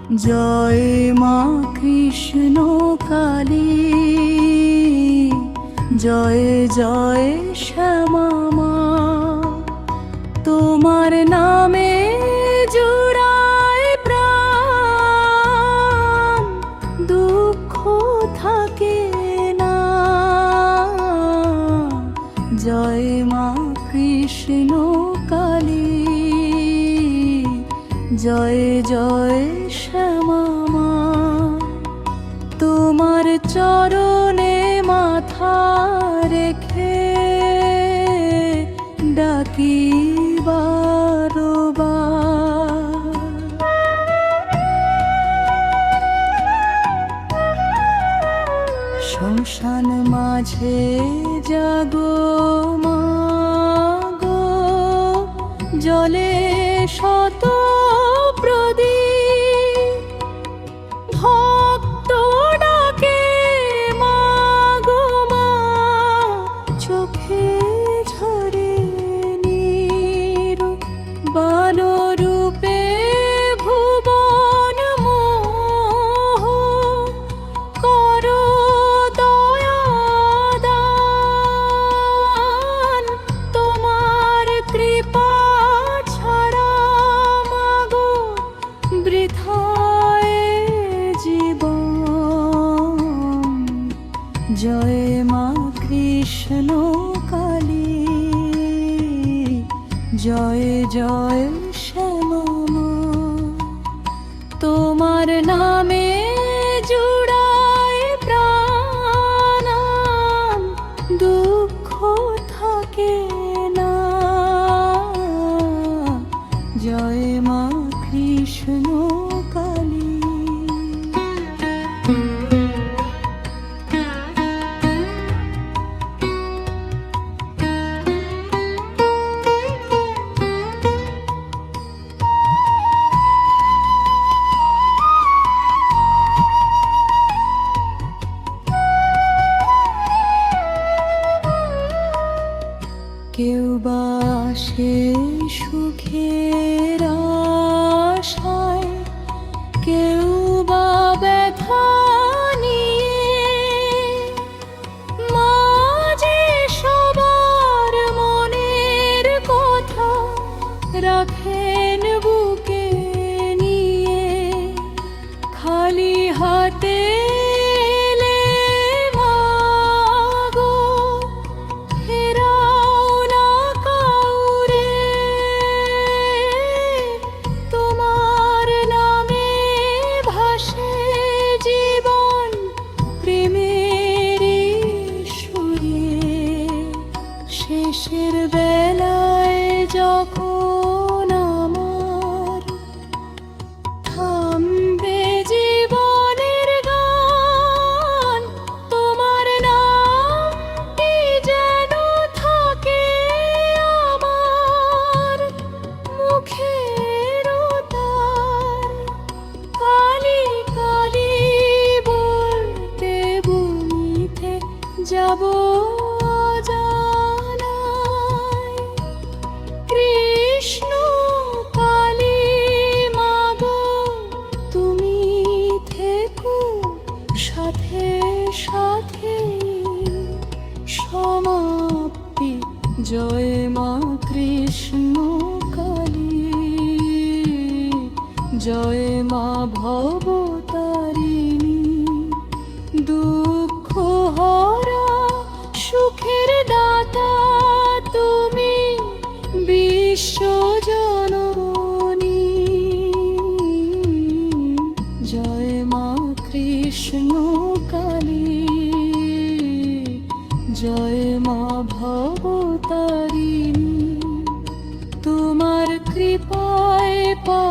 জয় মা কৃষ্ণ কালী, জয় জয় শ্যামা মা। তোমার নামে জুড়ায় প্রাণ, দুঃখ থাকে না। জয় মা কৃষ্ণ কালী, জয় জয় শ্যামা মা। তোমার চরণে মাথা রেখে ডাকি বারবার। শ্মশান মাঝে জাগো মাগো, জলে শত প্রদীপ। ভক্ত ডাকে মাগো মা, চোখে ঝরে নীর। বালরূপে ভুবন মোহ করো দয়া দান। তোমার কৃপা ছাড়া মাগো বৃথায় জীবন। জয় মা কৃষ্ণ কালী, জয় জয় শ্যামা মা। তোমার নামে জুড়ায় প্রাণ, দুঃখ থাকে না। জয় মা কৃষ্ণ কালী। কেউ বা সে সুখের আশায়, কেউ বা ব্যথা নিয়ে। মা যে সবার মনের কথা রাখেন বুকে নিয়ে। খালি হাতে এলে মাগো, ফেরাও না কাউরে। তোমার নামে ভাসে জীবন প্রেমের সুরে। শেষের বেলায় যখন আমার থামবে জীবনের গান, তোমার নামটি যেন থাকে আমার মুখের তার। কালী কালী বলতে বলতে যাব অজানায়। কৃষ্ণ কালী মাগো, তুমি থেকো সাথে সাথে। সমাপ্তি। জয় মা কৃষ্ণ কালী, জয় মা ভবতারিণী। দুঃখ হরা সুখের দাতা তুমি, বিশ্বজননী। জয় মা কৃষ্ণ কালী, জয় মা ভবতারিণী। তোমার কৃপায় পা